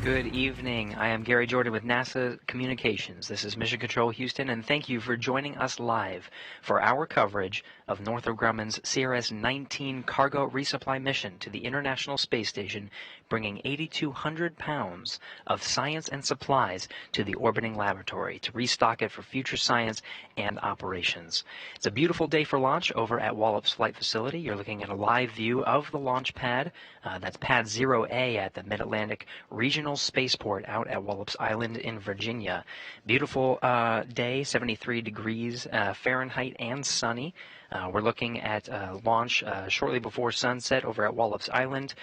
Good evening. I am Gary Jordan with NASA Communications. This is Mission Control Houston, and thank you for joining us live for our coverage of Northrop Grumman's CRS-19 cargo resupply mission to the International Space Station, bringing 8,200 pounds of science and supplies to the orbiting laboratory to restock it for future science and operations. It's a beautiful day for launch over at Wallops Flight Facility. You're looking at a live view of the launch pad. That's Pad 0A at the Mid-Atlantic Regional Spaceport out at Wallops Island in Virginia. Beautiful day, 73 degrees Fahrenheit and sunny. We're looking at launch shortly before sunset over at Wallops Island,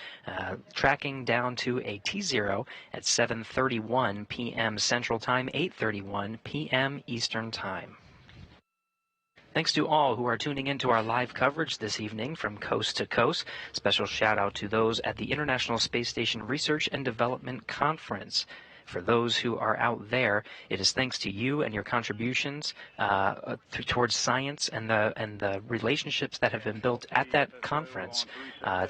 tracking down to a T0 at 7:31 p.m. Central Time, 8:31 p.m. Eastern Time. Thanks to all who are tuning into our live coverage this evening from coast to coast. Special shout out to those at the International Space Station Research and Development Conference. For those who are out there, it is thanks to you and your contributions towards science and the relationships that have been built at that conference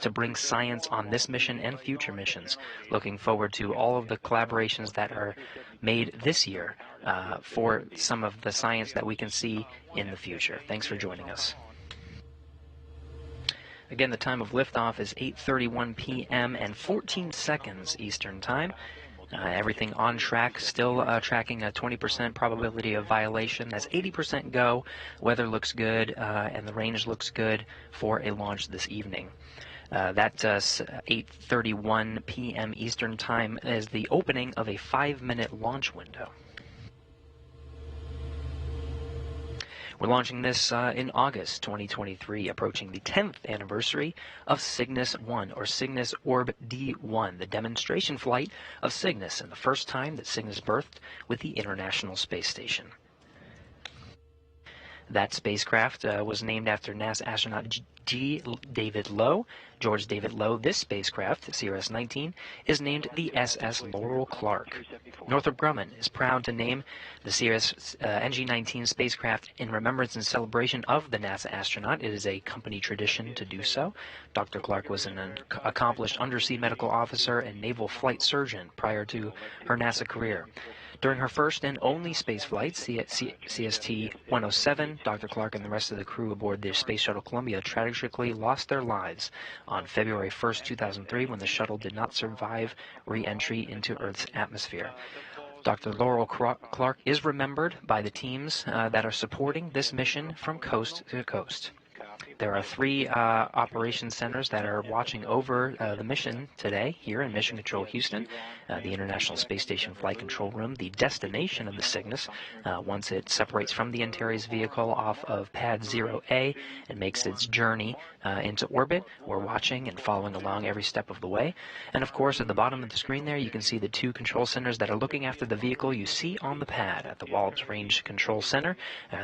to bring science on this mission and future missions. Looking forward to all of the collaborations that are made this year for some of the science that we can see in the future. Thanks for joining us. Again, the time of liftoff is 8:31 p.m. and 14 seconds Eastern Time. Everything on track, still tracking a 20% probability of violation. That's 80% go. Weather looks good, and the range looks good for a launch this evening. That 8:31 p.m. Eastern Time is the opening of a 5-minute launch window. We're launching this in August 2023, approaching the 10th anniversary of Cygnus 1, or Cygnus Orb D1, the demonstration flight of Cygnus, and the first time that Cygnus berthed with the International Space Station. That spacecraft was named after NASA astronaut George David Low. This spacecraft, CRS-19, is named the SS Laurel Clark. Northrop Grumman is proud to name the NG-19 spacecraft in remembrance and celebration of the NASA astronaut. It is a company tradition to do so. Dr. Clark was an accomplished undersea medical officer and naval flight surgeon prior to her NASA career. During her first and only space flight, CST-107, Dr. Clark and the rest of the crew aboard the Space Shuttle Columbia tragically lost their lives on February 1st, 2003, when the shuttle did not survive re-entry into Earth's atmosphere. Dr. Laurel Clark is remembered by the teams that are supporting this mission from coast to coast. There are 3 operations centers that are watching over the mission today here in Mission Control Houston. The International Space Station Flight Control Room, the destination of the Cygnus, once it separates from the Antares vehicle off of Pad 0A and makes its journey into orbit. We're watching and following along every step of the way. And of course, at the bottom of the screen there, you can see the 2 control centers that are looking after the vehicle you see on the pad at the Wallops Range Control Center.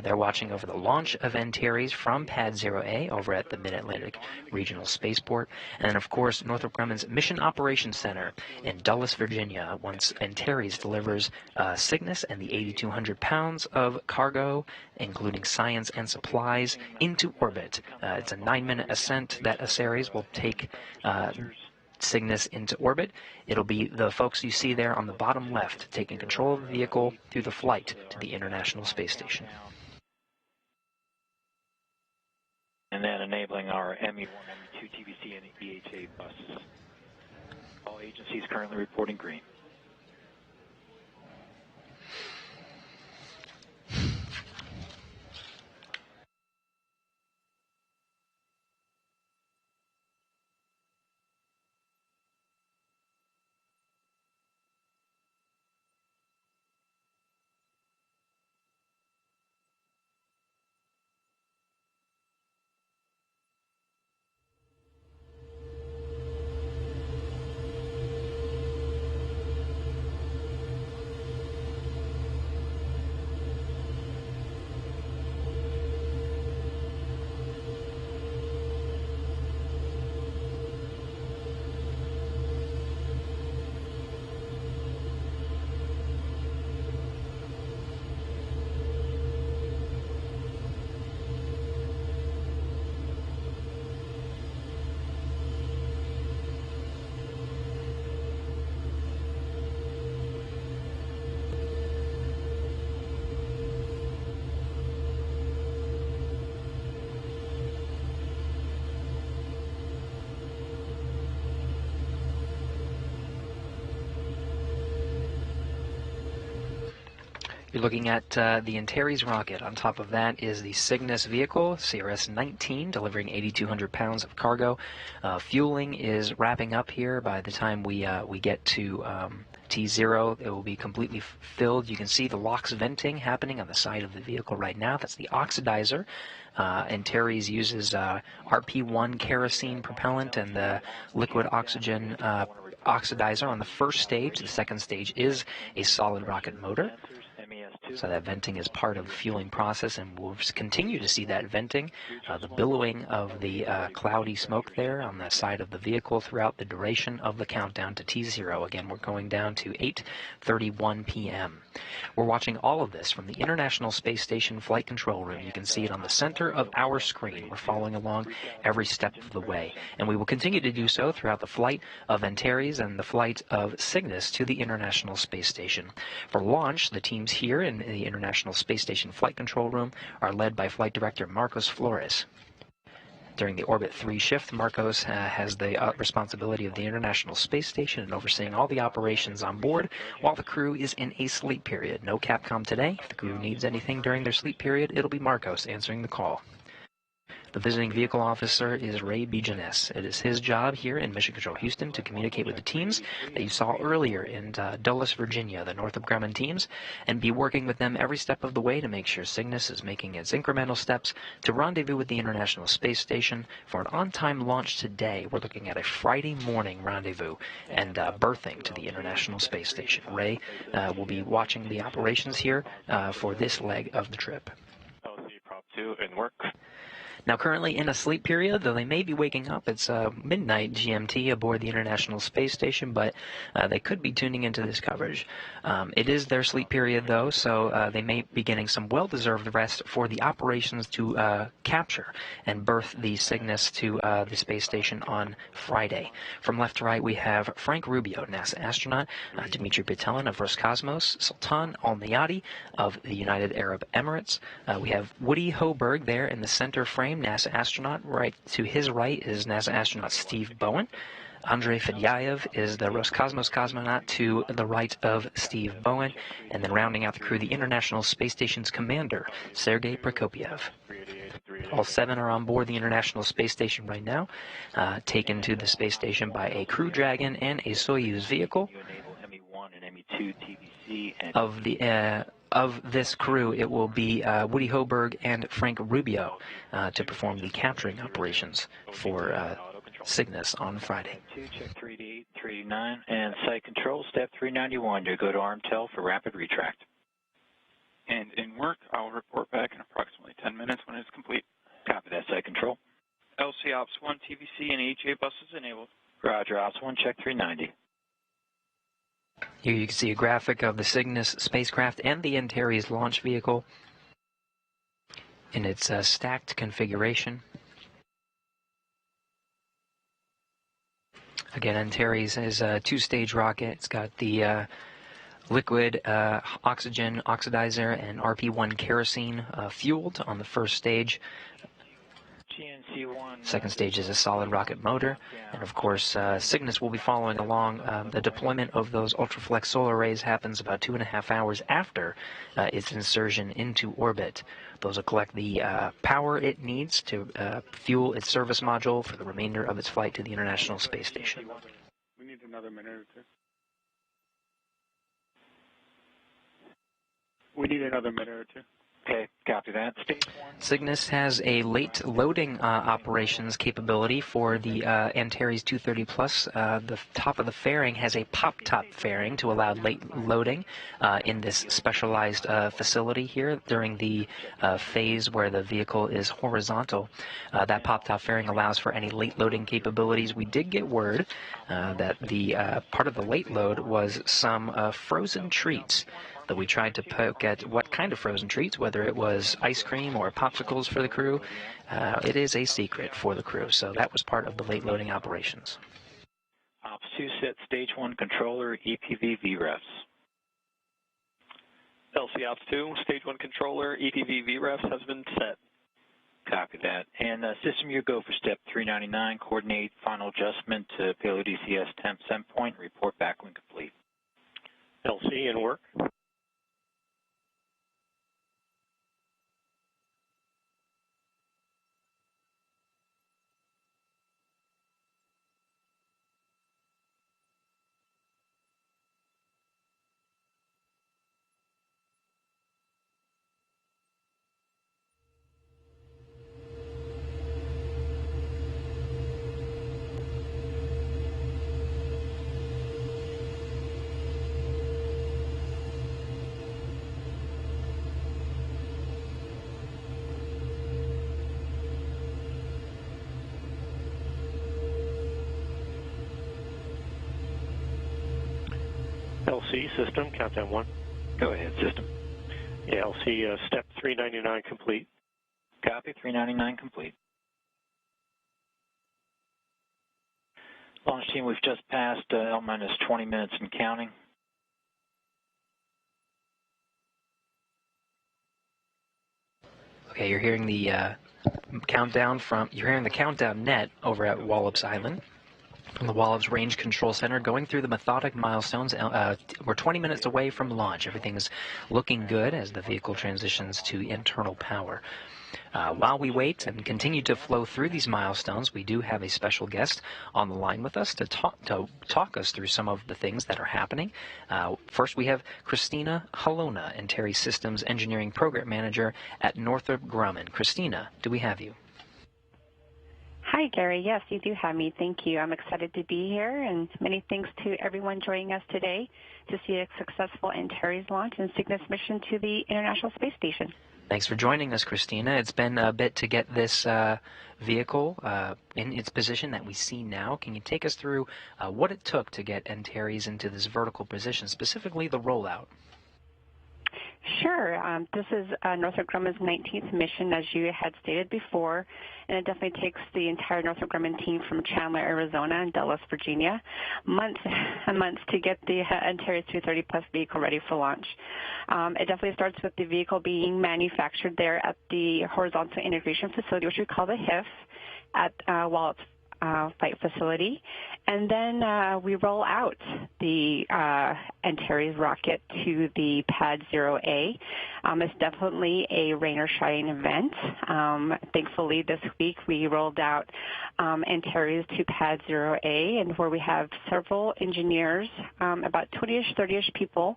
They're watching over the launch of Antares from Pad 0A over at the Mid-Atlantic Regional Spaceport. And then, of course, Northrop Grumman's Mission Operations Center in Dulles, Virginia, once Antares delivers Cygnus and the 8,200 pounds of cargo, including science and supplies, into orbit. It's a 9-minute ascent that Antares will take Cygnus into orbit. It'll be the folks you see there on the bottom left taking control of the vehicle through the flight to the International Space Station. And then enabling our ME1, ME2, TBC, and EHA buses. All agencies currently reporting green. You're looking at the Antares rocket. On top of that is the Cygnus vehicle, CRS-19, delivering 8,200 pounds of cargo. Fueling is wrapping up here. By the time we get to T0, it will be completely filled. You can see the LOX venting happening on the side of the vehicle right now. That's the oxidizer. Antares uses RP1 kerosene propellant and the liquid oxygen oxidizer on the first stage. The second stage is a solid rocket motor. So that venting is part of the fueling process, and we'll continue to see that venting, the billowing of the cloudy smoke there on the side of the vehicle throughout the duration of the countdown to T0. Again, we're going down to 8:31 p.m. We're watching all of this from the International Space Station Flight Control Room. You can see it on the center of our screen. We're following along every step of the way, and we will continue to do so throughout the flight of Antares and the flight of Cygnus to the International Space Station. For launch, the teams here in the International Space Station Flight Control Room are led by Flight Director Marcos Flores. During the Orbit 3 shift, Marcos has the responsibility of the International Space Station and overseeing all the operations on board while the crew is in a sleep period. No Capcom today. If the crew needs anything during their sleep period, it'll be Marcos answering the call. The visiting vehicle officer is Ray Bijanes. It is his job here in Mission Control Houston to communicate with the teams that you saw earlier in Dulles, Virginia, the Northrop Grumman teams, and be working with them every step of the way to make sure Cygnus is making its incremental steps to rendezvous with the International Space Station for an on-time launch today. We're looking at a Friday morning rendezvous and berthing to the International Space Station. Ray will be watching the operations here for this leg of the trip. LC Prop 2 in work. Now, currently in a sleep period, though they may be waking up. It's midnight GMT aboard the International Space Station, but they could be tuning into this coverage. It is their sleep period, though, so they may be getting some well-deserved rest for the operations to capture and berth the Cygnus to the space station on Friday. From left to right, we have Frank Rubio, NASA astronaut, Dmitry Petelin of Roscosmos, Sultan Al-Nayati of the United Arab Emirates. We have Woody Hoberg there in the center frame, NASA astronaut. Right to his right is NASA astronaut Steve Bowen. Andrei Fedyaev is the Roscosmos cosmonaut to the right of Steve Bowen. And then rounding out the crew, the International Space Station's commander, Sergei Prokopyev. All 7 are on board the International Space Station right now, taken to the space station by a Crew Dragon and a Soyuz vehicle. Of this crew, it will be Woody Hoberg and Frank Rubio to perform the capturing operations for Cygnus on Friday. Check 388, 389, and site control, step 391 to go to ARMTEL for rapid retract. And in work, I'll report back in approximately 10 minutes when it's complete. Copy that, site control. LC Ops 1 TVC and EHA buses enabled. Roger, Ops 1, check 390. Here you can see a graphic of the Cygnus spacecraft and the Antares launch vehicle in its stacked configuration. Again, Antares is a 2-stage rocket. It's got the liquid oxygen oxidizer and RP1 kerosene fueled on the first stage. Second stage is a solid rocket motor, and of course Cygnus will be following along. The deployment of those ultraflex solar arrays happens about 2.5 hours after its insertion into orbit. Those will collect the power it needs to fuel its service module for the remainder of its flight to the International Space Station. We need another minute or two. We need another minute or two. Okay, copy that. Cygnus has a late loading operations capability for the Antares 230 Plus. The top of the fairing has a pop-top fairing to allow late loading in this specialized facility here during the phase where the vehicle is horizontal. That pop-top fairing allows for any late loading capabilities. We did get word that the part of the late load was some frozen treats. That we tried to poke at what kind of frozen treats, whether it was ice cream or popsicles for the crew. It is a secret for the crew, so that was part of the late loading operations. Ops 2 set stage 1 controller EPV VREFs. LC Ops 2, stage 1 controller EPV VREFs has been set. Copy that. And system you go for step 399, coordinate final adjustment to payload ECS temp send point, report back when complete. LC in work. ALC system, countdown 1. Go ahead, system. ALC step 399 complete. Copy, 399 complete. Launch team, we've just passed L-minus 20 minutes and counting. Okay, you're hearing the countdown net over at Wallops Island from the Wallops Range Control Center, going through the methodic milestones. We're 20 minutes away from launch. Everything's looking good as the vehicle transitions to internal power. While we wait and continue to flow through these milestones, we do have a special guest on the line with us to talk us through some of the things that are happening. First, we have Christina Halona, Antares Systems Engineering Program Manager at Northrop Grumman. Christina, do we have you? Hi, Gary. Yes, you do have me. Thank you. I'm excited to be here, and many thanks to everyone joining us today to see a successful Antares launch and Cygnus mission to the International Space Station. Thanks for joining us, Christina. It's been a bit to get this vehicle in its position that we see now. Can you take us through what it took to get Antares into this vertical position, specifically the rollout? Sure. This is Northrop Grumman's 19th mission, as you had stated before, and it definitely takes the entire Northrop Grumman team from Chandler, Arizona, and Dulles, Virginia, months and months to get the Antares 230-plus vehicle ready for launch. It definitely starts with the vehicle being manufactured there at the Horizontal Integration Facility, which we call the HIF, at Wallops Flight Facility, and then we roll out the Antares rocket to the Pad 0A. It's definitely a rain or shine event. Thankfully, this week we rolled out Antares to Pad 0A, and where we have several engineers, about 20-ish, 30-ish people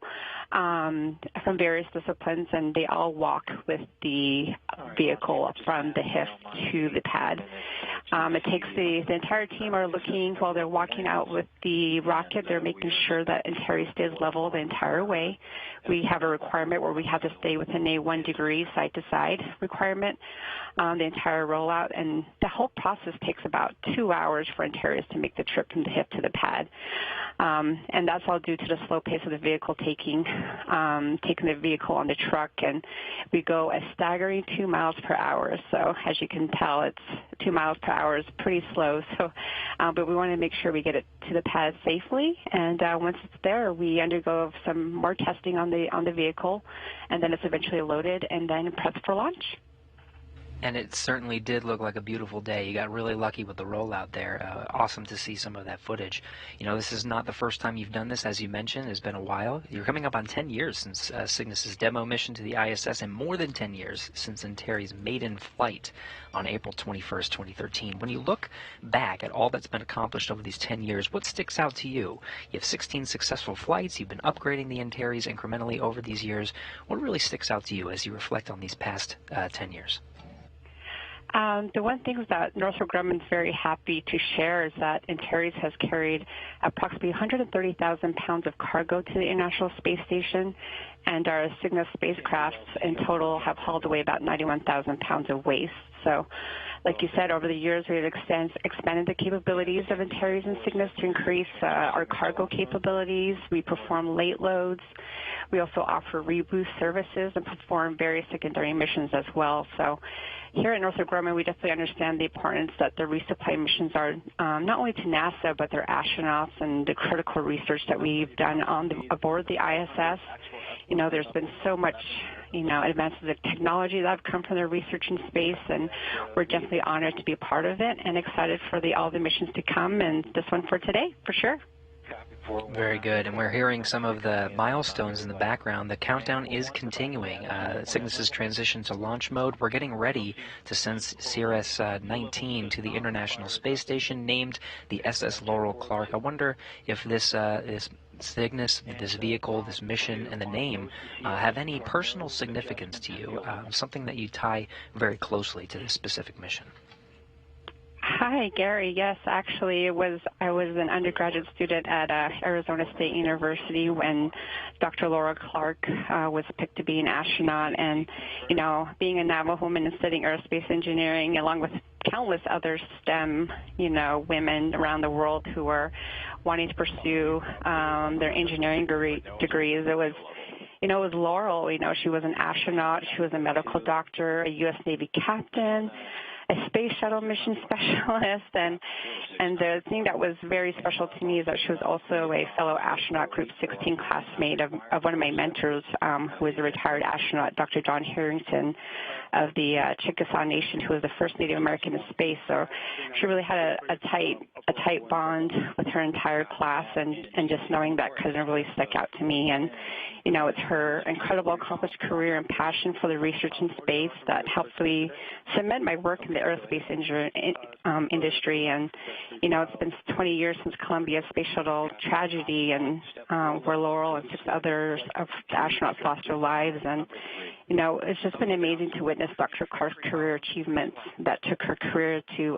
from various disciplines, and they all walk with the vehicle from the HIF to the pad. It takes the entire team are looking while they're walking out with the rocket. They're making sure that Antares stays level the entire way. We have a requirement where we have to stay within a 1 degree side-to-side requirement the entire rollout, and the whole process takes about 2 hours for Antares to make the trip from the HIF to the pad. And that's all due to the slow pace of the vehicle taking the vehicle on the truck, and we go a staggering 2 miles per hour. So as you can tell, it's 2 miles per hour is pretty slow. So, but we want to make sure we get it to the pad safely, and once it's there, we undergo some more testing on the vehicle, and then it's eventually loaded and then prepped for launch. And it certainly did look like a beautiful day. You got really lucky with the rollout there. Awesome to see some of that footage. You know, this is not the first time you've done this, as you mentioned. It's been a while. You're coming up on 10 years since Cygnus's demo mission to the ISS, and more than 10 years since Antares' maiden flight on April 21st, 2013. When you look back at all that's been accomplished over these 10 years, what sticks out to you? You have 16 successful flights. You've been upgrading the Antares incrementally over these years. What really sticks out to you as you reflect on these past 10 years? The one thing that Northrop Grumman is very happy to share is that Antares has carried approximately 130,000 pounds of cargo to the International Space Station, and our Cygnus spacecrafts in total have hauled away about 91,000 pounds of waste. So, like you said, over the years we've expanded the capabilities of Antares and Cygnus to increase our cargo capabilities. We perform late loads. We also offer reboost services and perform various secondary missions as well. So here at Northrop Grumman, we definitely understand the importance that the resupply missions are not only to NASA, but their astronauts and the critical research that we've done aboard the ISS. You know, there's been so much, advances of technology that have come from their research in space, and we're definitely honored to be a part of it and excited for all the missions to come, and this one for today, for sure. Very good, and we're hearing some of the milestones in the background. The countdown is continuing. Cygnus's transition to launch mode. We're getting ready to send CRS-19 to the International Space Station, named the SS Laurel Clark. I wonder if this Cygnus, this vehicle, this mission, and the name have any personal significance to you, something that you tie very closely to this specific mission. Hi, Gary. Yes, actually, I was an undergraduate student at Arizona State University when Dr. Laurel Clark was picked to be an astronaut, and, you know, being a Navajo woman and studying aerospace engineering, along with countless other STEM, you know, women around the world who were wanting to pursue their engineering degrees, it was, you know, it was Laurel. You know, she was an astronaut, she was a medical doctor, a U.S. Navy captain, a space shuttle mission specialist, and the thing that was very special to me is that she was also a fellow astronaut Group 16 classmate of one of my mentors, who is a retired astronaut, Dr. John Harrington of the Chickasaw Nation, who was the first Native American in space. So she really had a tight bond with her entire class, and just knowing that cousin really stuck out to me. And, you know, it's her incredible accomplished career and passion for the research in space that helped me cement my work in the aerospace industry. And, you know, it's been 20 years since Columbia Space Shuttle tragedy, and where Laurel and 6 others of the astronauts lost their lives. And, you know, it's just been amazing to witness Dr. Clark's career achievements that took her career to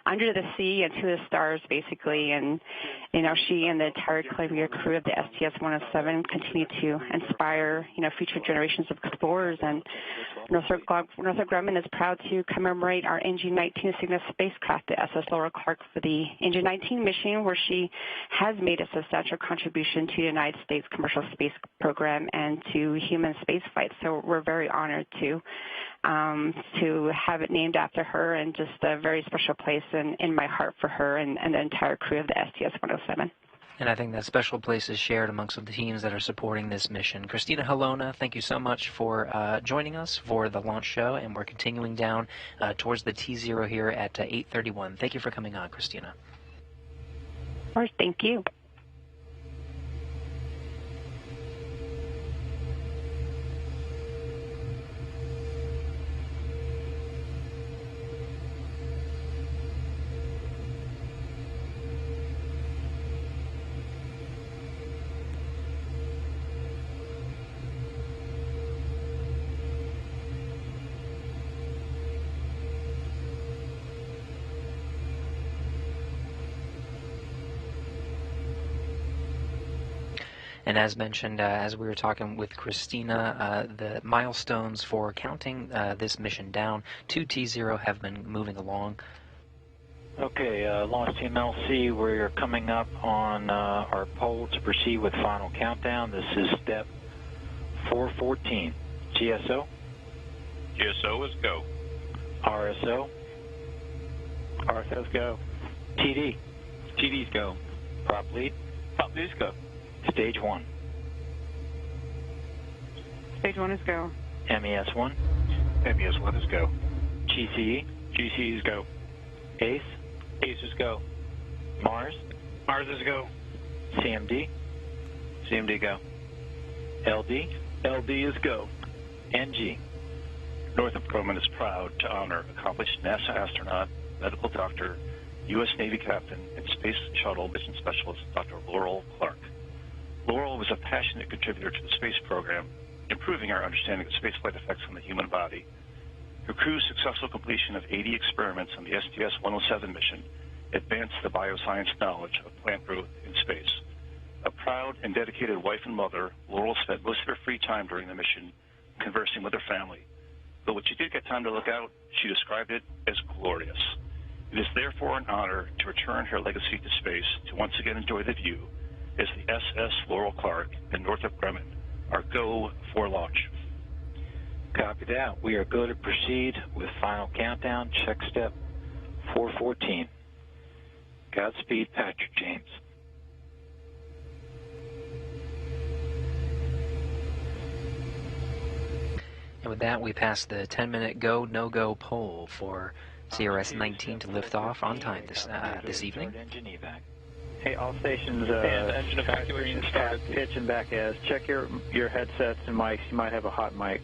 under the sea and to the stars, basically. And, you know, she and the entire Columbia crew of the STS-107 continue to inspire, you know, future generations of explorers. And Northrop Grumman is proud to commemorate our NG-19 Cygnus spacecraft, the SS Laurel Clark, for the NG-19 mission, where she has made a substantial contribution to the United States commercial space program and to human space flight. So we're very honored to have it named after her, and just a very special place in my heart for her and the entire crew of the STS-107. And I think that special place is shared amongst the teams that are supporting this mission. Christina Helona, thank you so much for joining us for the launch show, and we're continuing down towards the T0 here at 8:31. Thank you for coming on, Christina. Of course, thank you. And as mentioned, as we were talking with Christina, the milestones for counting this mission down to T0 have been moving along. Okay, Launch Team LC, we're coming up on our poll to proceed with final countdown. This is step 414. GSO? GSO is go. RSO? RSO's go. TD? TD's go. Prop lead? Prop lead's go. Stage 1. Stage 1 is go. MES1? MES1 is go. GCE? GCE is go. ACE? ACE is go. Mars? Mars is go. CMD? CMD go. LD? LD is go. NG? Northrop Grumman is proud to honor accomplished NASA astronaut, medical doctor, U.S. Navy captain, and space shuttle mission specialist Dr. Laurel Clark. Laurel was a passionate contributor to the space program, improving our understanding of spaceflight effects on the human body. Her crew's successful completion of 80 experiments on the STS-107 mission advanced the bioscience knowledge of plant growth in space. A proud and dedicated wife and mother, Laurel spent most of her free time during the mission conversing with her family. But when she did get time to look out, she described it as glorious. It is therefore an honor to return her legacy to space to once again enjoy the view as the SS Laurel Clark and Northrop Grumman are go for launch. Copy that. We are go to proceed with final countdown. Check step 414. Godspeed, Patrick James. And with that, we pass the 10-minute go, no-go poll for CRS-19 to lift off on time this evening. Hey, all stations, and engine evacuation started. Pitch and back as. Check your headsets and mics. You might have a hot mic.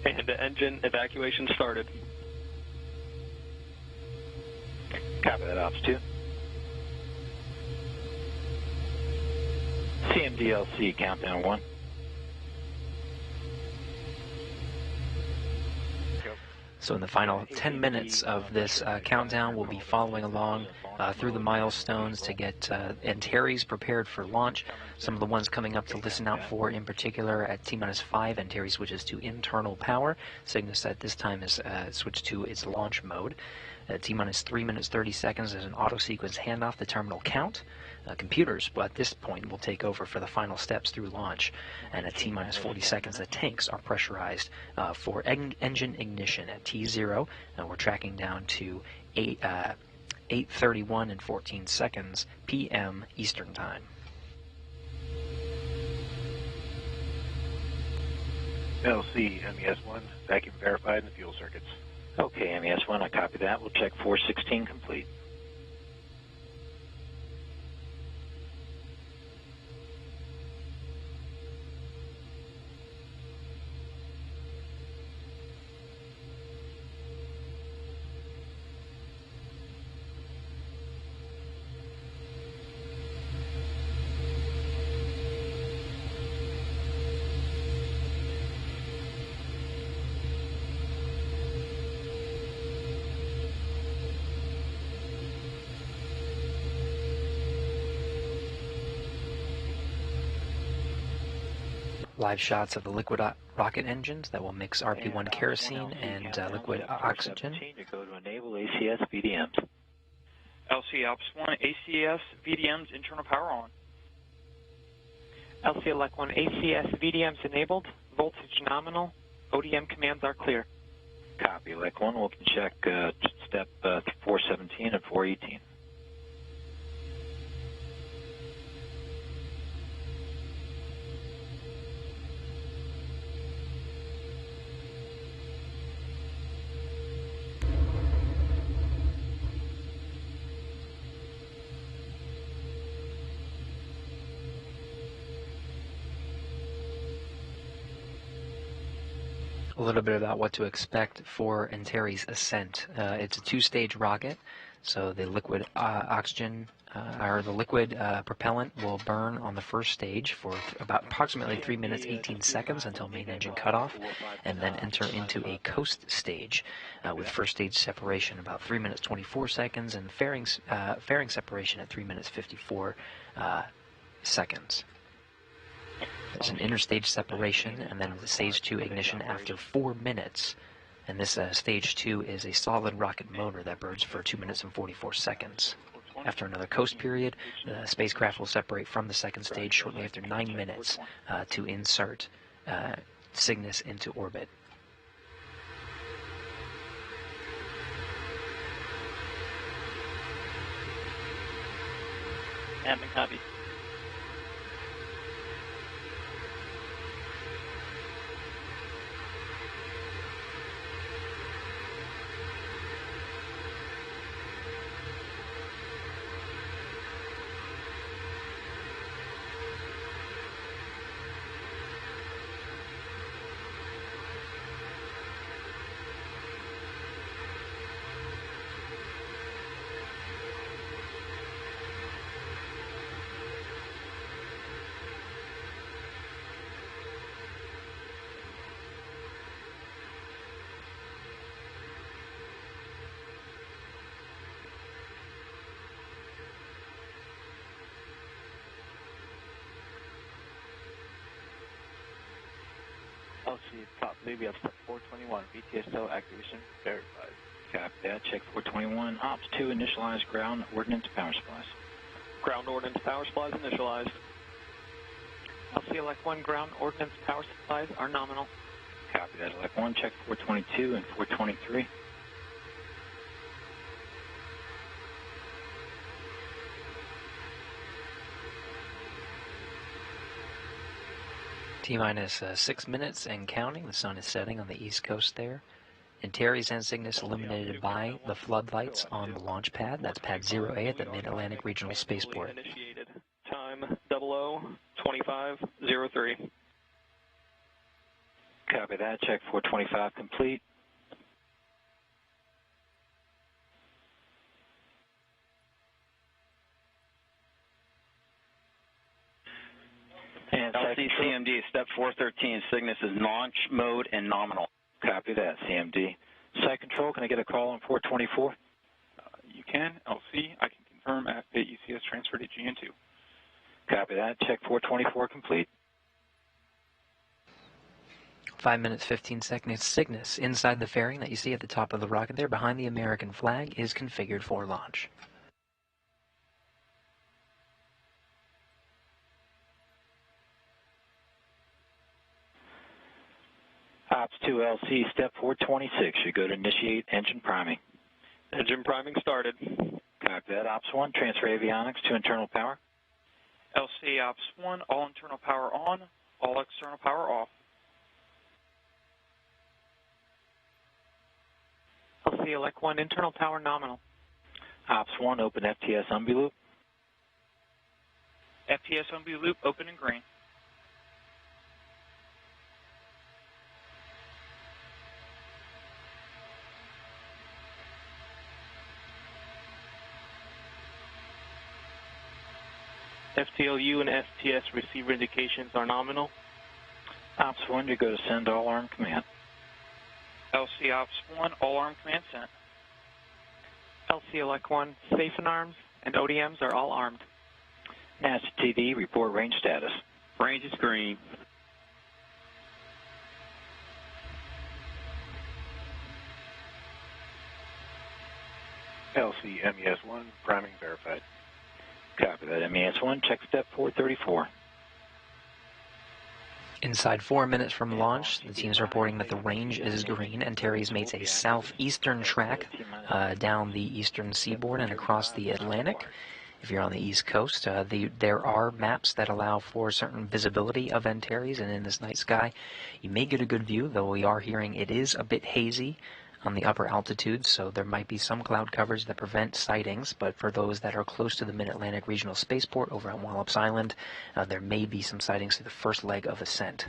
And the engine evacuation started. Copy that, Ops 2. CMDLC, countdown 1. So in the final 10 minutes of this countdown, we'll be following along through the milestones to get Antares prepared for launch. Some of the ones coming up to listen out for, in particular, at T-minus 5, Antares switches to internal power. Cygnus at this time is switched to its launch mode. At T-minus 3 minutes 30 seconds, there's an auto-sequence handoff to terminal count. Computers, at this point, will take over for the final steps through launch. And at T-minus 40 seconds, the tanks are pressurized for engine ignition. At T0, we're tracking down to 8:31 and 14 seconds p.m. Eastern Time. LC, MES-1, vacuum verified in the fuel circuits. Okay, MES-1, I copy that. We'll check 416 complete. Live shots of the liquid rocket engines that will mix RP-1 kerosene and liquid oxygen. Go to enable ACS VDMs. LC Alps 1, ACS VDMs, internal power on. LC Elect 1, ACS VDMs enabled, voltage nominal, ODM commands are clear. Copy, Elect 1. We can check step 417 and 418. A little bit about what to expect for Antares ascent. It's a two-stage rocket, so the liquid oxygen or the liquid propellant will burn on the first stage for approximately 3 minutes 18 seconds until main engine cutoff, and then enter into a coast stage with first stage separation about 3 minutes 24 seconds and fairing separation at 3 minutes 54 seconds. There's an interstage separation, and then the stage 2 ignition after 4 minutes. And this stage 2 is a solid rocket motor that burns for 2 minutes and 44 seconds. After another coast period, the spacecraft will separate from the second stage shortly after 9 minutes to insert Cygnus into orbit. Admin copy. LC top, maybe up to 421, VTSO activation verified. Copy that. Check 421. Ops 2, initialize ground ordnance power supplies. Ground ordnance power supplies initialized. LC Elect 1, ground ordnance power supplies are nominal. Copy that. Elect 1, check 422 and 423. T-minus 6 minutes and counting. The sun is setting on the east coast there. Antares and Cygnus illuminated by the floodlights on the launch pad. That's pad 0A at the Mid-Atlantic Regional Spaceport. Initiated. Time 002503. Copy that. Check 425 complete. And CMD, step 413, Cygnus is launch mode and nominal. Copy that, CMD. Site control, can I get a call on 424? You can, LC. I can confirm at ECS transfer to GN2. Copy that. Check 424 complete. 5 minutes, 15 seconds. Cygnus, inside the fairing that you see at the top of the rocket there, behind the American flag, is configured for launch. Ops 2 LC, step 426. You go to initiate engine priming. Engine priming started. Copy that. Ops 1, transfer avionics to internal power. LC Ops 1, all internal power on, all external power off. LC elect 1, internal power nominal. Ops 1, open FTS umbi loop. FTS umbi loop open and green. FTLU and STS receiver indications are nominal. Ops 1, you go to send all arm command. LC Ops 1, all arm command sent. LC elect 1, safe and arms and ODMs are all armed. NASA TD, report range status. Range is green. LC MES1, priming verified. Copy that. MES1, check step 434. Inside 4 minutes from launch, the team's reporting that the range is green. Antares makes a southeastern track down the eastern seaboard and across the Atlantic. If you're on the East Coast, there are maps that allow for certain visibility of Antares, and in this night sky, you may get a good view, though we are hearing it is a bit hazy on the upper altitudes, so there might be some cloud coverage that prevent sightings, but for those that are close to the Mid-Atlantic Regional Spaceport over on Wallops Island, there may be some sightings through the first leg of ascent.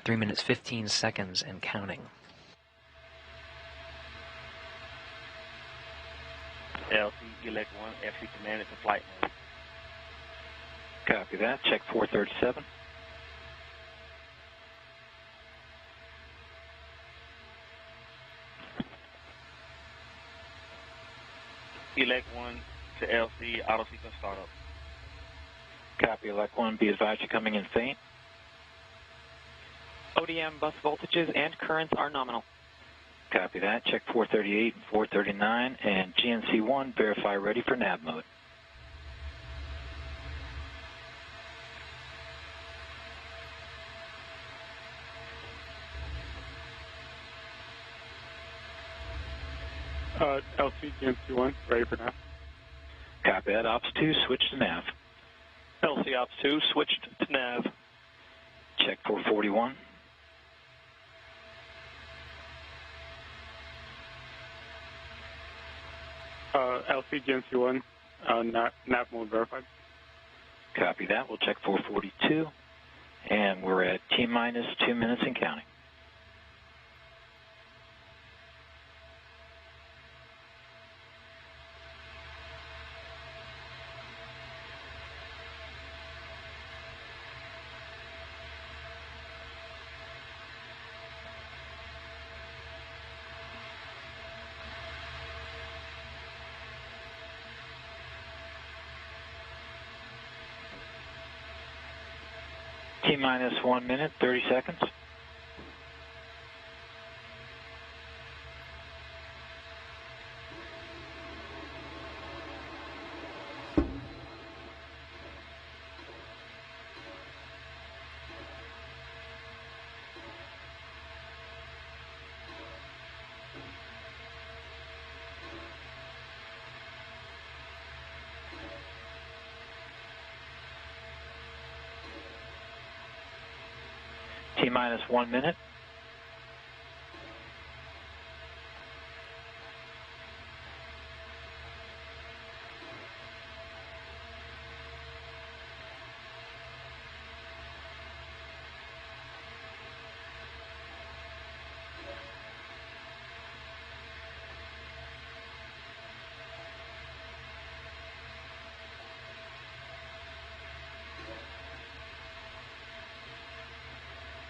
3 minutes, 15 seconds and counting. LC elect 1, FC command is in flight mode. Copy that. Check 437. Elect 1 to LC, auto sequence startup. Copy, elect 1. Be advised you're coming in faint. ODM bus voltages and currents are nominal. Copy that. Check 438 and 439. And GNC1, verify ready for nav mode. LC GMC1, ready for nav. Copy that. Ops 2, switch to nav. LC Ops 2 switched to nav. Check 441. LC GMC1, nav mode verified. Copy that. We'll check 442. And we're at T-minus 2 minutes and counting. T-minus 1 minute, 30 seconds. T-minus 1 minute.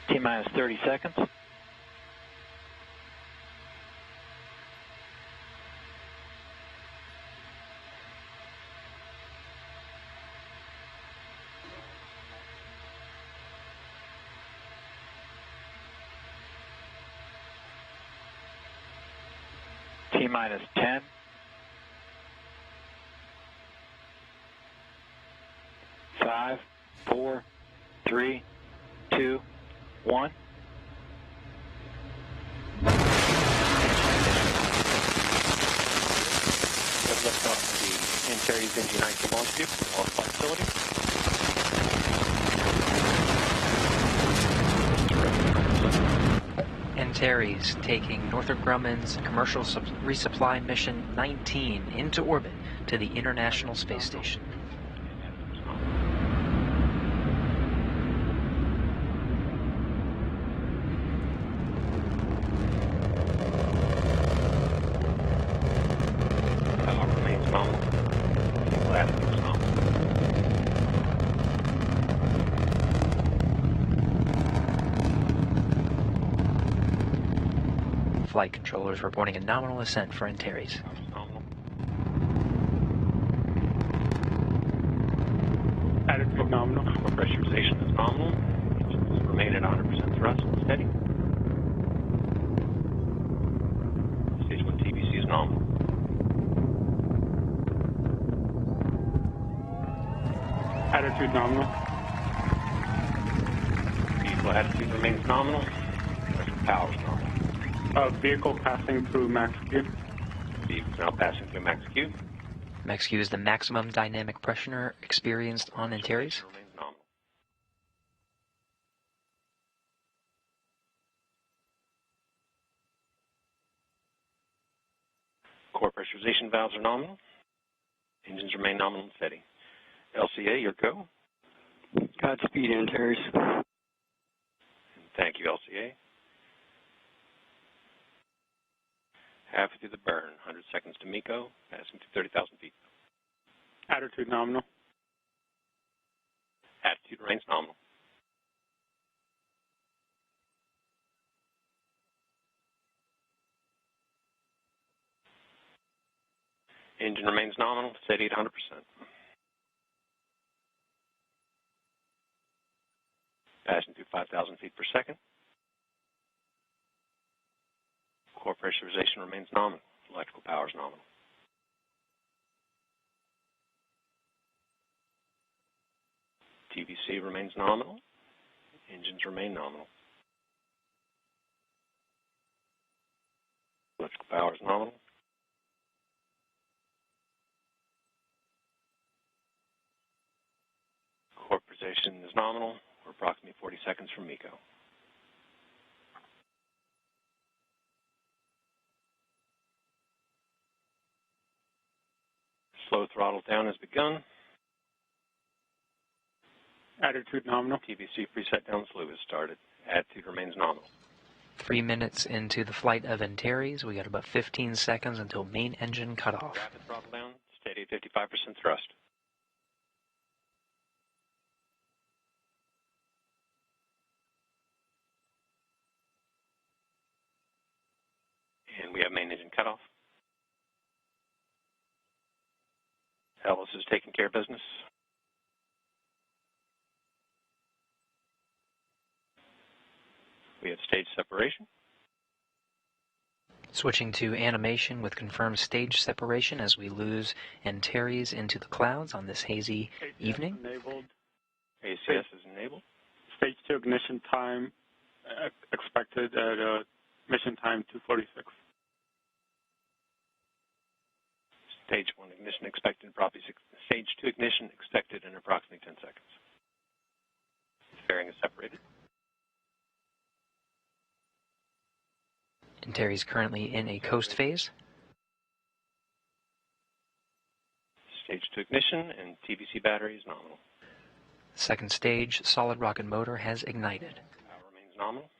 T-minus 30 seconds. T-minus 10. 5, 4, 3, 2, 1. Lift off the Antares NG-19 launch vehicle, Wallops Flight Facility. Antares taking Northrop Grumman's commercial resupply mission 19 into orbit to the International Space Station. Flight controllers reporting a nominal ascent for Antares. Attitude nominal. Pressurization is nominal. Engines remain at 100% thrust and steady. Stage 1 TBC is nominal. Attitude nominal. Vehicle attitude remains nominal. Power is nominal. Vehicle passing through max Q. Vehicle now passing through max Q. Max Q is the maximum dynamic pressure experienced on Antares. Remains nominal. Core pressurization valves are nominal. Engines remain nominal and steady. LCA, your go. Godspeed, Antares. Thank you, LCA. Halfway through the burn, 100 seconds to MECO, passing to 30,000 feet. Attitude nominal. Attitude remains nominal. Engine remains nominal, steady at 100%. Passing through 5,000 feet per second. Core pressurization remains nominal. Electrical power is nominal. TVC remains nominal. Engines remain nominal. Electrical power is nominal. Core position is nominal. We're approximately 40 seconds from MECO. Slow throttle down has begun. Attitude nominal. TVC preset down slow has started. Attitude remains nominal. 3 minutes into the flight of Antares, we got about 15 seconds until main engine cutoff. Rapid throttle down, steady at 55% thrust. And we have main engine cutoff. Ellis is taking care of business. We have stage separation. Switching to animation with confirmed stage separation as we lose Antares into the clouds on this hazy evening. Enabled. ACS is enabled. Stage 2 ignition time expected at mission time 2:46. Stage 1 ignition expected in approximately stage 2 ignition expected in approximately 10 seconds. Fairing is separated. Antares currently in a coast phase. Stage 2 ignition and TVC battery is nominal. Second stage solid rocket motor has ignited. Power remains nominal.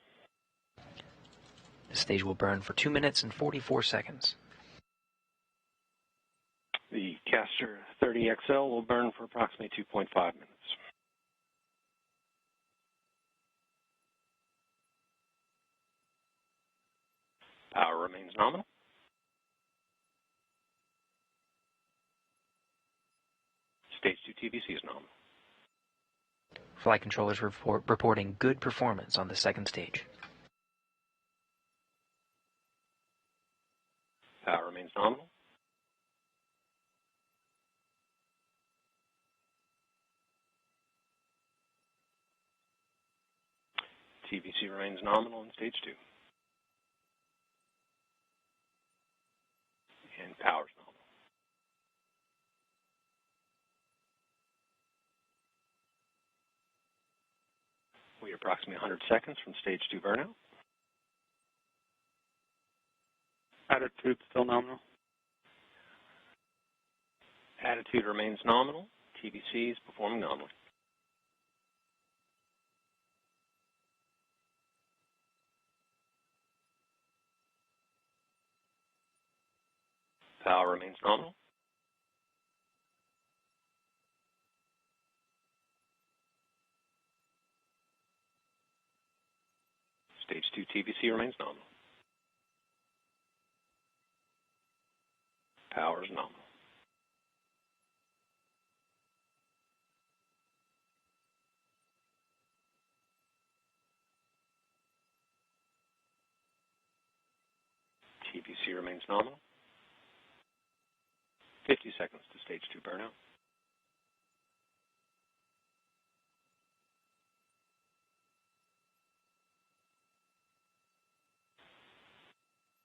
The stage will burn for 2 minutes and 44 seconds. The Caster 30XL will burn for approximately 2.5 minutes. Power remains nominal. Stage 2 TVC is nominal. Flight controllers reporting good performance on the second stage. Power remains nominal. TVC remains nominal in stage 2. And power is nominal. We are approximately 100 seconds from stage 2 burnout. Attitude still nominal. Attitude remains nominal. TVC is performing nominally. Power remains nominal. Stage 2 TVC remains nominal. Power is nominal. TVC remains nominal. 50 seconds to stage 2 burnout.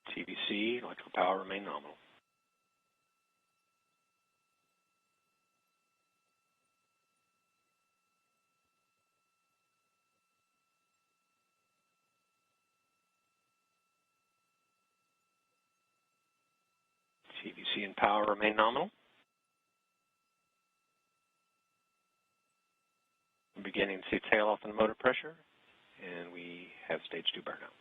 TVC, electrical power remain nominal. TVC and power remain nominal. We're beginning to see tail off in motor pressure, and we have stage 2 burnout.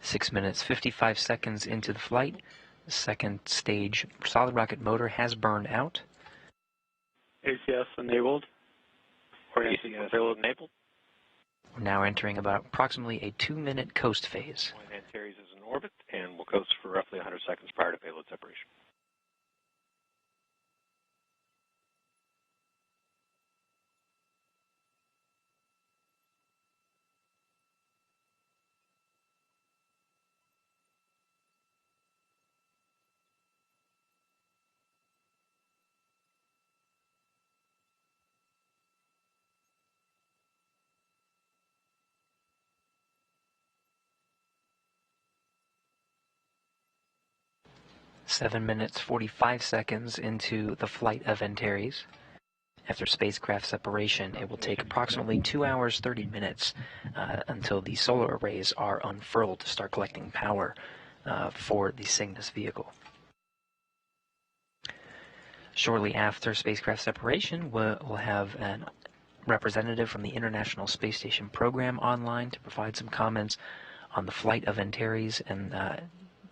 Six minutes, 55 seconds into the flight. The second stage solid rocket motor has burned out. ACS enabled. Or ACS payload enabled. We're now entering about approximately a 2-minute coast phase. Antares is in orbit and will coast for roughly 100 seconds prior to payload separation. Seven minutes, 45 seconds into the flight of Antares. After spacecraft separation, it will take approximately 2 hours, 30 minutes until the solar arrays are unfurled to start collecting power for the Cygnus vehicle. Shortly after spacecraft separation, we'll have a representative from the International Space Station program online to provide some comments on the flight of Antares and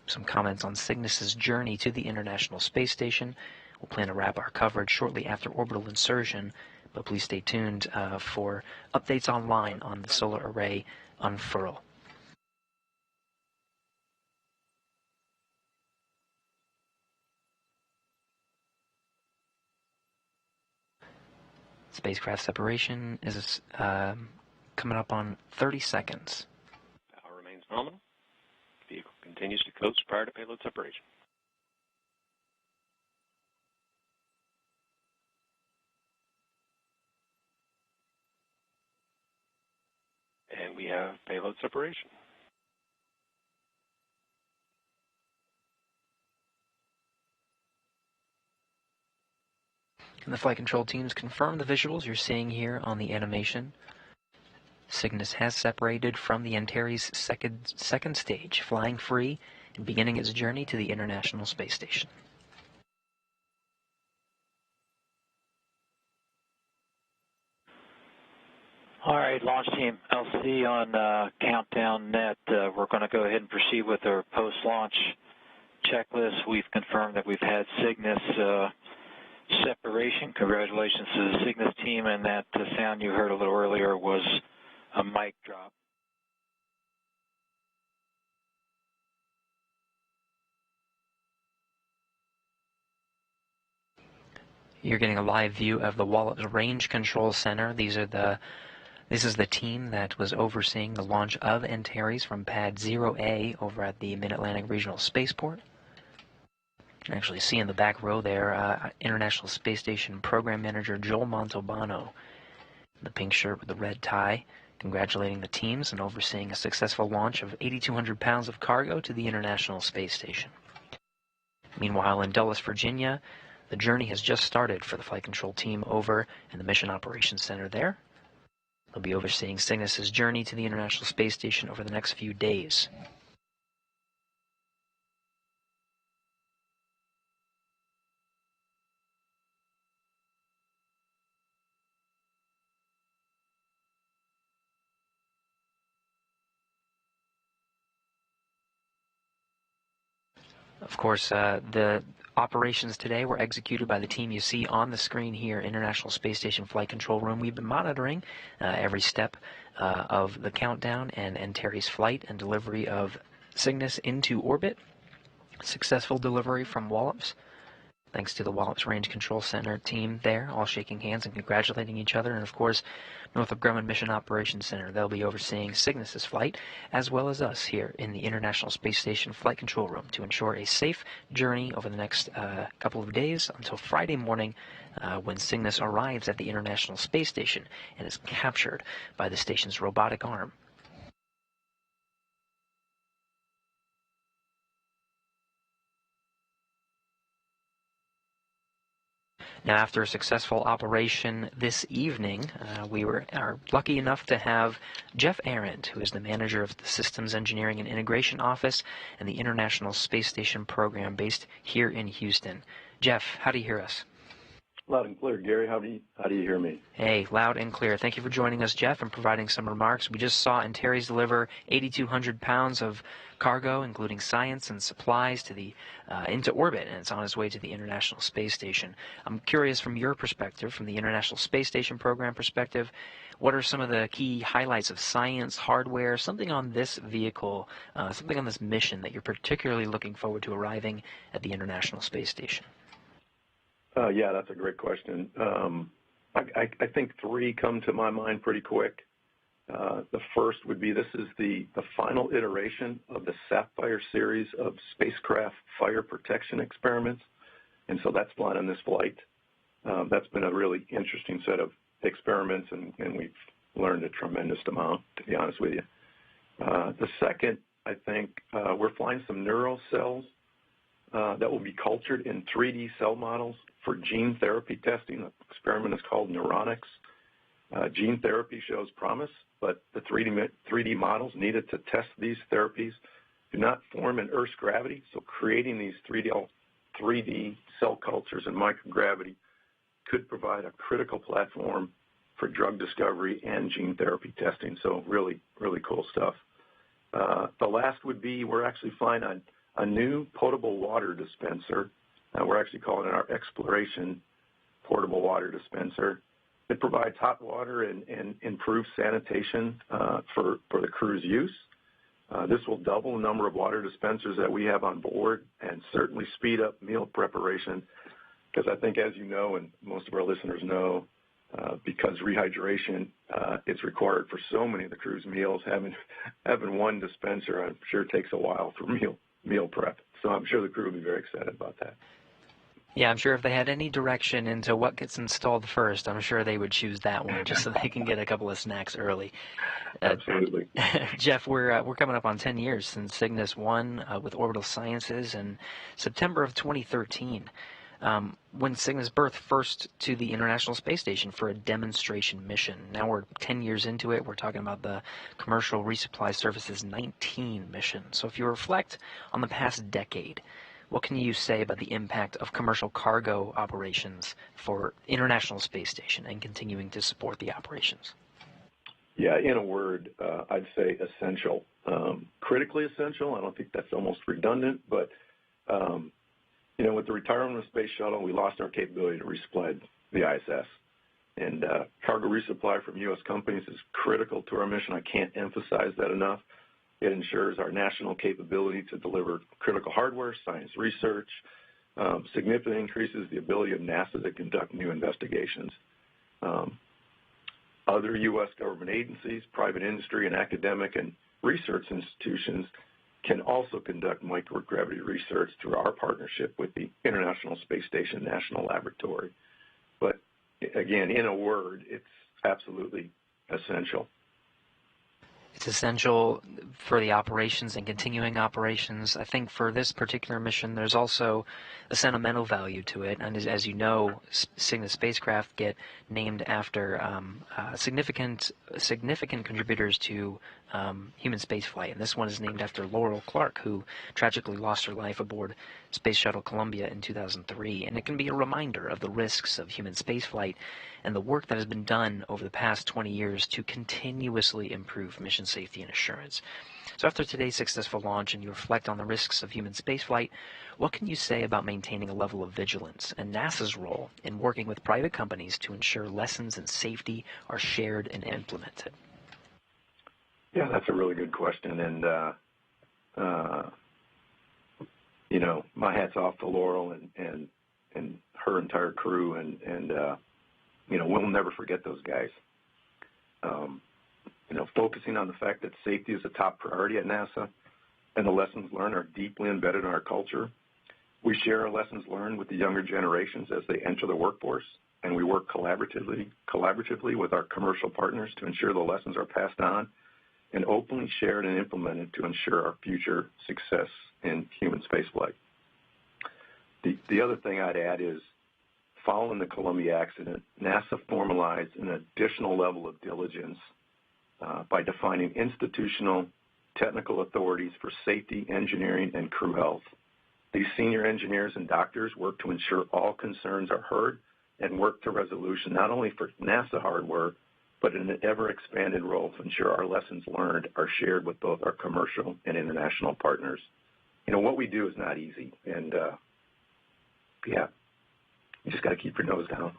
some comments on Cygnus's journey to the International Space Station. We'll plan to wrap our coverage shortly after orbital insertion, but please stay tuned for updates online on the solar array unfurl. Spacecraft separation is coming up on 30 seconds. Power remains nominal. Vehicle continues to coast prior to payload separation. And we have payload separation. And the flight control teams confirm the visuals you're seeing here on the animation. Cygnus has separated from the Antares second stage, flying free and beginning its journey to the International Space Station. All right, launch team, LC on Countdown Net. We're going to go ahead and proceed with our post-launch checklist. We've confirmed that we've had Cygnus separation. Congratulations to the Cygnus team, and that sound you heard a little earlier was a mic drop. You're getting a live view of the Wallops Range Control Center. This is the team that was overseeing the launch of Antares from Pad 0A over at the Mid-Atlantic Regional Spaceport. You can actually see in the back row there, International Space Station Program Manager Joel Montalbano, the pink shirt with the red tie, congratulating the teams and overseeing a successful launch of 8,200 pounds of cargo to the International Space Station. Meanwhile, in Dulles, Virginia, the journey has just started for the Flight Control team over in the Mission Operations Center there. They'll be overseeing Cygnus' journey to the International Space Station over the next few days. Of course, the operations today were executed by the team you see on the screen here, International Space Station Flight Control Room. We've been monitoring every step of the countdown and Antares flight and delivery of Cygnus into orbit. Successful delivery from Wallops. Thanks to the Wallops Range Control Center team there, all shaking hands and congratulating each other. And of course, Northrop Grumman Mission Operations Center. They'll be overseeing Cygnus' flight, as well as us here in the International Space Station Flight Control Room to ensure a safe journey over the next couple of days until Friday morning when Cygnus arrives at the International Space Station and is captured by the station's robotic arm. Now, after a successful operation this evening, we are lucky enough to have Jeff Arendt, who is the manager of the Systems Engineering and Integration Office and the International Space Station Program based here in Houston. Jeff, how do you hear us? Loud and clear. Gary, how do you hear me? Hey, loud and clear. Thank you for joining us, Jeff, and providing some remarks. We just saw Antares deliver 8,200 pounds of cargo, including science and supplies, to the into orbit, and it's on its way to the International Space Station. I'm curious, from your perspective, from the International Space Station Program perspective, what are some of the key highlights of science, hardware, something on this vehicle, something on this mission that you're particularly looking forward to arriving at the International Space Station? Yeah, that's a great question. I think three come to my mind pretty quick. The first would be this is the final iteration of the Sapphire series of spacecraft fire protection experiments, and so that's flying on this flight. That's been a really interesting set of experiments, and we've learned a tremendous amount, to be honest with you. The second, I think, we're flying some neural cells that will be cultured in 3D cell models for gene therapy testing. The experiment is called Neuronics. Gene therapy shows promise, but the 3D models needed to test these therapies do not form in Earth's gravity, so creating these 3D cell cultures in microgravity could provide a critical platform for drug discovery and gene therapy testing, so really, really cool stuff. The last would be we're actually flying a new potable water dispenser. We're actually calling it our Exploration Portable Water Dispenser. It provides hot water and improves sanitation for the crew's use. This will double the number of water dispensers that we have on board and certainly speed up meal preparation, because I think, as you know, and most of our listeners know, because rehydration is required for so many of the crew's meals, having one dispenser, I'm sure, takes a while for meal prep. So I'm sure the crew will be very excited about that. Yeah, I'm sure if they had any direction into what gets installed first, I'm sure they would choose that one just so they can get a couple of snacks early. Absolutely. Jeff, we're coming up on 10 years since Cygnus won with Orbital Sciences in September of 2013. When Cygnus berthed first to the International Space Station for a demonstration mission. Now we're 10 years into it. We're talking about the Commercial Resupply Service's 19 mission. So if you reflect on the past decade, what can you say about the impact of commercial cargo operations for International Space Station and continuing to support the operations? Yeah, in a word, I'd say essential. Critically essential. I don't think that's almost redundant, but with the retirement of the Space Shuttle, we lost our capability to resupply the ISS. And cargo resupply from U.S. companies is critical to our mission. I can't emphasize that enough. It ensures our national capability to deliver critical hardware, science research, significantly increases the ability of NASA to conduct new investigations. Other U.S. government agencies, private industry, and academic and research institutions can also conduct microgravity research through our partnership with the International Space Station National Laboratory. But again, in a word, it's absolutely essential. It's essential for the operations and continuing operations. I think for this particular mission, there's also a sentimental value to it. And as you know, Cygnus spacecraft get named after significant contributors to human spaceflight. And this one is named after Laurel Clark, who tragically lost her life aboard Space Shuttle Columbia in 2003. And it can be a reminder of the risks of human spaceflight and the work that has been done over the past 20 years to continuously improve mission safety and assurance. So after today's successful launch and you reflect on the risks of human spaceflight, what can you say about maintaining a level of vigilance and NASA's role in working with private companies to ensure lessons in safety are shared and implemented? Yeah, that's a really good question. And, you know, my hat's off to Laurel and her entire crew. And you know, we'll never forget those guys. You know, focusing on the fact that safety is a top priority at NASA and the lessons learned are deeply embedded in our culture. We share our lessons learned with the younger generations as they enter the workforce, and we work collaboratively with our commercial partners to ensure the lessons are passed on and openly shared and implemented to ensure our future success in human spaceflight. The other thing I'd add is, following the Columbia accident, NASA formalized an additional level of diligence by defining institutional technical authorities for safety, engineering, and crew health. These senior engineers and doctors work to ensure all concerns are heard and work to resolution not only for NASA hardware, but in an ever-expanded role to ensure our lessons learned are shared with both our commercial and international partners. You know, what we do is not easy, and yeah, you just got to keep your nose down.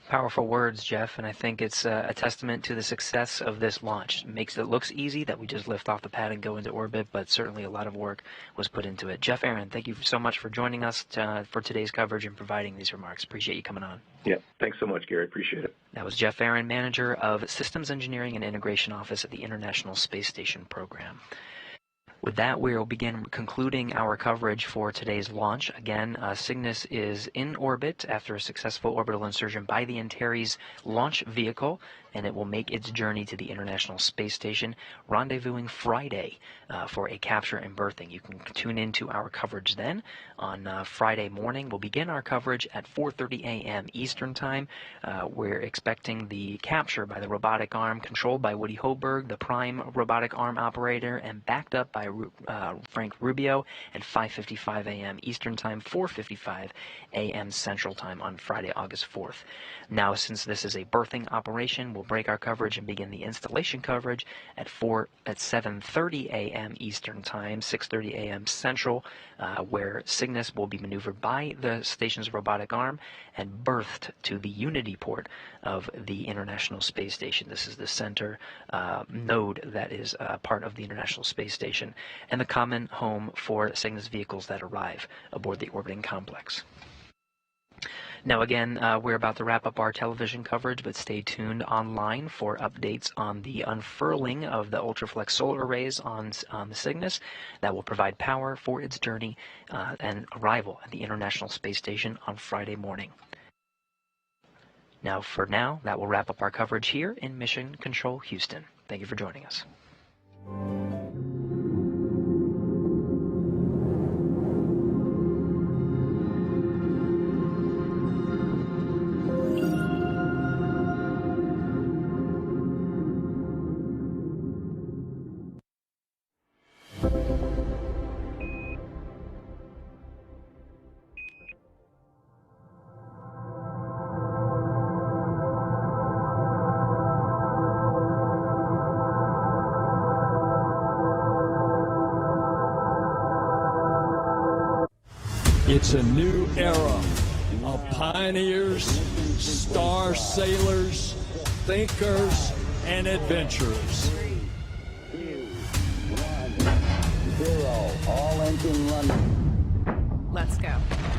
Powerful words, Jeff, and I think it's a testament to the success of this launch. It makes it looks easy that we just lift off the pad and go into orbit, but certainly a lot of work was put into it. Jeff Aaron, thank you so much for joining us for today's coverage and providing these remarks. Appreciate you coming on. Yeah, thanks so much, Gary. Appreciate it. That was Jeff Aaron, Manager of Systems Engineering and Integration Office at the International Space Station Program. With that, we will begin concluding our coverage for today's launch. Again, Cygnus is in orbit after a successful orbital insertion by the Antares launch vehicle, and it will make its journey to the International Space Station, rendezvousing Friday for a capture and berthing. You can tune into our coverage then. On Friday morning, we'll begin our coverage at 4:30 a.m. Eastern Time. We're expecting the capture by the robotic arm controlled by Woody Hoberg, the prime robotic arm operator, and backed up by Frank Rubio at 5:55 a.m. Eastern Time, 4:55 a.m. Central Time on Friday, August 4th. Now, since this is a berthing operation, we'll break our coverage and begin the installation coverage at 7:30 a.m. Eastern Time, 6:30 a.m. Central, where Cygnus will be maneuvered by the station's robotic arm and berthed to the Unity port of the International Space Station. This is the center node that is part of the International Space Station and the common home for Cygnus vehicles that arrive aboard the orbiting complex. Now again, we're about to wrap up our television coverage, but stay tuned online for updates on the unfurling of the Ultraflex solar arrays on the Cygnus that will provide power for its journey and arrival at the International Space Station on Friday morning. Now, that will wrap up our coverage here in Mission Control Houston. Thank you for joining us. It's a new era of pioneers, star sailors, thinkers, and adventurers. 3, 2, 1, 0, all engine running. Let's go.